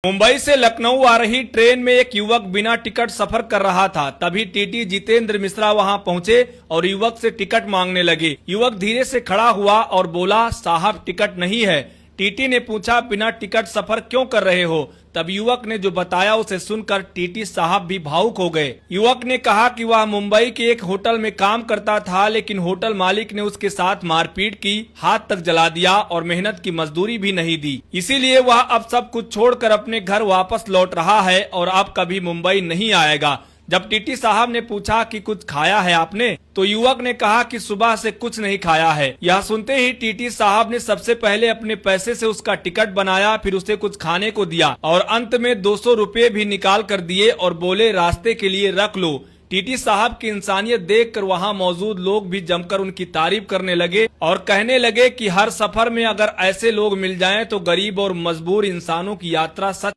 मुंबई से लखनऊ आ रही ट्रेन में एक युवक बिना टिकट सफर कर रहा था। तभी टीटी जितेंद्र मिश्रा वहां पहुंचे और युवक से टिकट मांगने लगे। युवक धीरे से खड़ा हुआ और बोला, साहब टिकट नहीं है। टीटी ने पूछा, बिना टिकट सफर क्यों कर रहे हो? तब युवक ने जो बताया उसे सुनकर टीटी साहब भी भावुक हो गए। युवक ने कहा कि वह मुंबई के एक होटल में काम करता था, लेकिन होटल मालिक ने उसके साथ मारपीट की, हाथ तक जला दिया और मेहनत की मजदूरी भी नहीं दी। इसीलिए वह अब सब कुछ छोड़कर अपने घर वापस लौट रहा है और अब कभी मुंबई नहीं आएगा। जब टीटी साहब ने पूछा कि कुछ खाया है आपने, तो युवक ने कहा कि सुबह से कुछ नहीं खाया है। यह सुनते ही टीटी साहब ने सबसे पहले अपने पैसे से उसका टिकट बनाया, फिर उसे कुछ खाने को दिया और अंत में 200 रुपए भी निकाल कर दिए और बोले, रास्ते के लिए रख लो। टीटी साहब की इंसानियत देखकर वहां मौजूद लोग भी जमकर उनकी तारीफ करने लगे और कहने लगे कि हर सफर में अगर ऐसे लोग मिल जाएं तो गरीब और मजबूर इंसानों की यात्रा सच